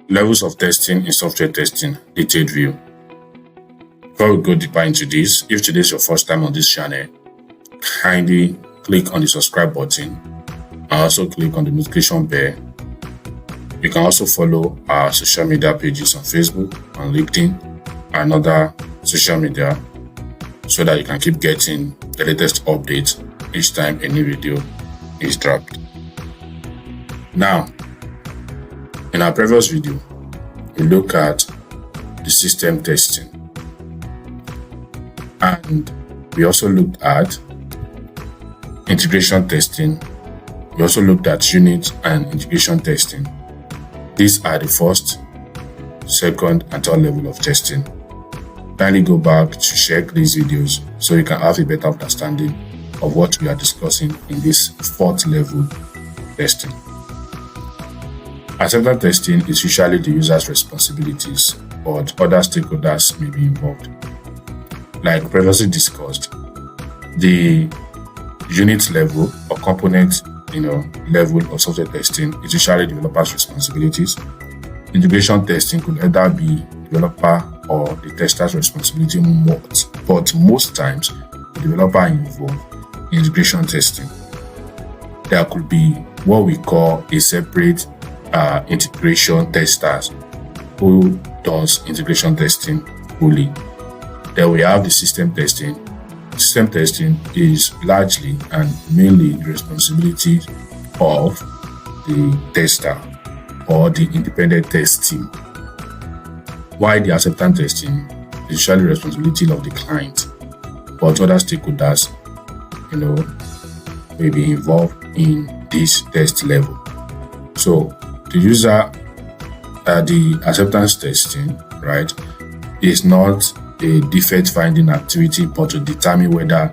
Levels of testing in software testing, detailed view. Before we go deeper into this, if today is your first time on this channel, kindly click on the subscribe button and also click on the notification bell. You can also follow our social media pages on Facebook, on LinkedIn, and other social media so that you can keep getting the latest updates each time a new video is dropped. Now, in our previous video, we look at the system testing, and we also looked at integration testing. We also looked at unit and integration testing. These are the first, second, and third level of testing. Kindly go back to check these videos so you can have a better understanding of what we are discussing in this fourth level testing. Acceptance testing is usually the user's responsibilities, but other stakeholders may be involved. Like previously discussed, the unit level or component level of software testing is usually developer's responsibilities. Integration testing could either be developer or the tester's responsibility, but most times the developer involved in integration testing. There could be what we call a separate integration testers who does integration testing fully. Then we have the system testing. System testing is largely and mainly the responsibility of the tester or the independent test team, while the acceptance testing is usually the responsibility of the client, but other stakeholders may be involved in this test level. So the acceptance testing, right, is not a defect finding activity, but to determine whether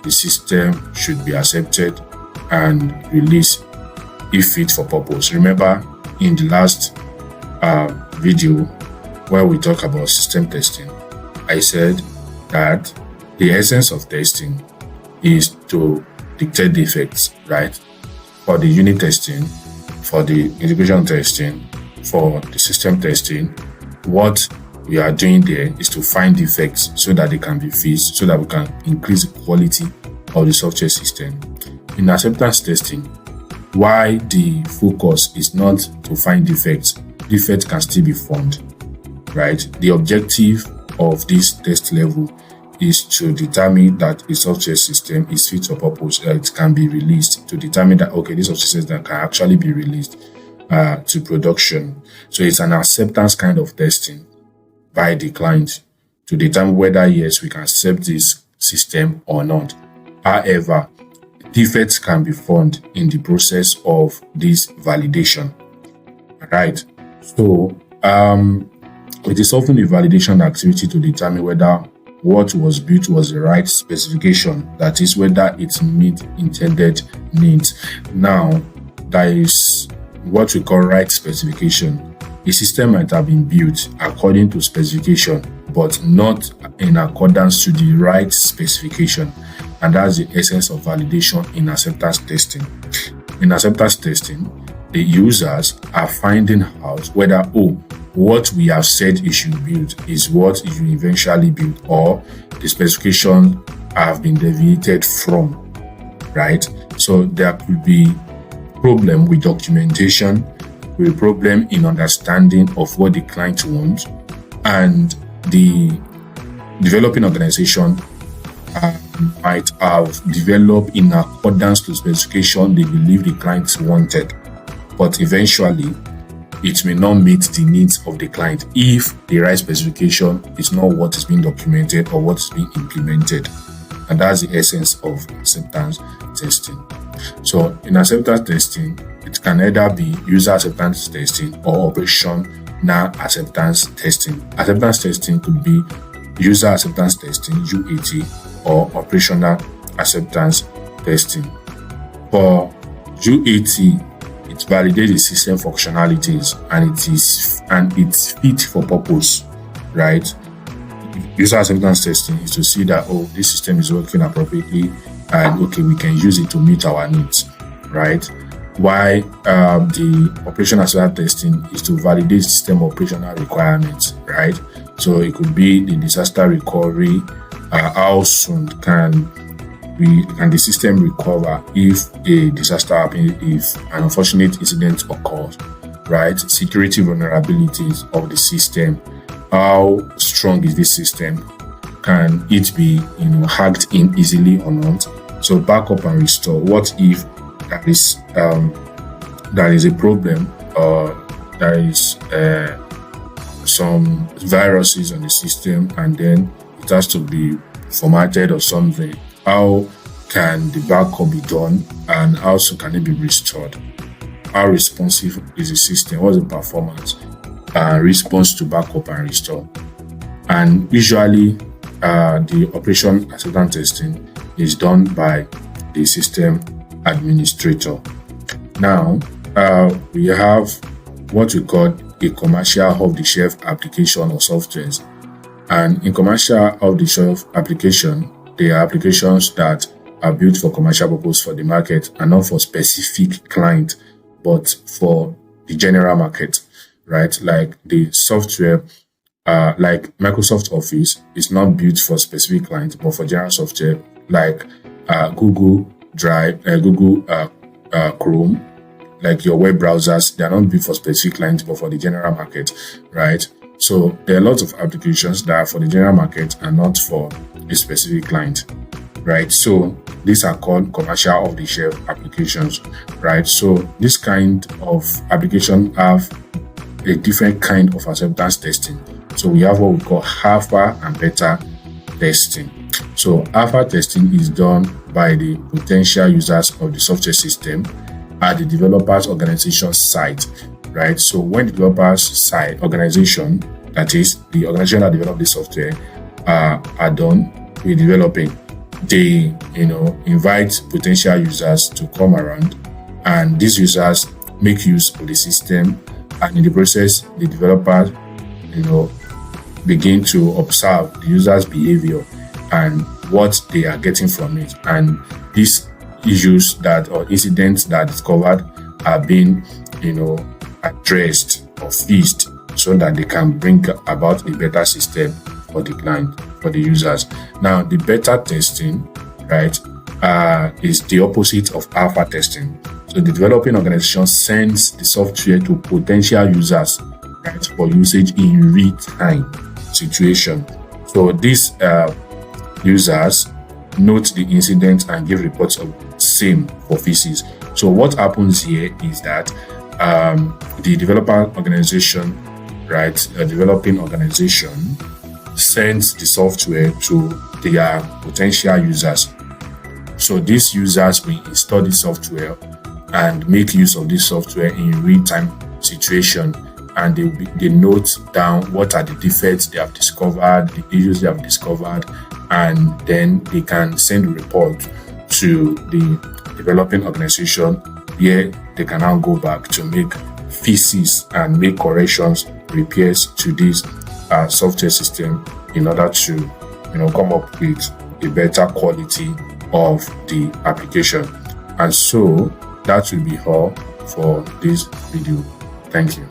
the system should be accepted and released if fit for purpose. Remember, in the last video where we talk about system testing, I said that the essence of testing is to detect defects, right? For the unit testing, for the integration testing, for the system testing, what we are doing there is to find defects so that they can be fixed, so that we can increase the quality of the software system. In acceptance testing, why the focus is not to find defects can still be found, right? The objective of this test level is to determine that a software system is fit for purpose, it can be released, to determine that, okay, this software system can actually be released to production. So it's an acceptance kind of testing by the client to determine whether, yes, we can accept this system or not. However, defects can be found in the process of this validation, right? So it is often a validation activity to determine whether what was built was the right specification, that is, whether it meets intended needs. Now, there is what we call right specification. A system might have been built according to specification, but not in accordance to the right specification. And that's the essence of validation in acceptance testing. In acceptance testing, the users are finding out whether, what we have said you should build is what you eventually build, or the specification have been deviated from, right? So there could be problem with documentation, with problem in understanding of what the client wants, and the developing organization might have developed in accordance to specification they believe the client wanted, but eventually it may not meet the needs of the client if the right specification is not what is being documented or what is being implemented. And that's the essence of acceptance testing. So in acceptance testing, it can either be user acceptance testing or operational acceptance testing. Acceptance testing could be user acceptance testing, UAT, or operational acceptance testing. For UAT, it validates the system functionalities and it's fit for purpose, right? User acceptance testing is to see that, this system is working appropriately and okay, we can use it to meet our needs, right? why the operation acceptance testing is to validate system operational requirements, right? So it could be the disaster recovery, how soon can the system recover if a disaster happens, if an unfortunate incident occurs, right? Security vulnerabilities of the system, how strong is this system? Can it be hacked in easily or not? So backup and restore. What if there is a problem, or there is some viruses on the system and then it has to be formatted or something? How can the backup be done, and how soon can it be restored? How responsive is the system? What's the performance response to backup and restore? And usually the operation acceptance testing is done by the system administrator. Now we have what we call a commercial off-the-shelf application or softwares. And in commercial off-the-shelf application, they are applications that are built for commercial purpose for the market and not for specific client, but for the general market, right? Like the software, like Microsoft Office is not built for specific clients, but for general software, like Google Drive, Google Chrome, like your web browsers, they are not built for specific clients, but for the general market, right? So there are lots of applications that are for the general market and not for a specific client, right? So these are called commercial off-the-shelf applications, right? So this kind of application have a different kind of acceptance testing. So we have what we call alpha and beta testing. So alpha testing is done by the potential users of the software system at the developer's organization site, right? So when the developer's site organization, that is the organization that developed the software, are done with developing, they invite potential users to come around, and these users make use of the system, and in the process the developer begin to observe the user's behavior and what they are getting from it, and these issues or incidents that are discovered are being addressed or fixed so that they can bring about a better system for the client, for the users. Now the beta testing, right, is the opposite of alpha testing. So the developing organization sends the software to potential users, right, for usage in real-time situation. So these users note the incident and give reports of same for fixes. So what happens here is that the developer organization, right, a developing organization sends the software to their potential users. So these users will install the software and make use of this software in real-time situation, and they note down what are the defects they have discovered, the issues they have discovered, and then they can send a report to the developing organization where they can now go back to make fixes and make corrections, repairs to this software system in order to come up with a better quality of the application. And so that will be all for this video. Thank you.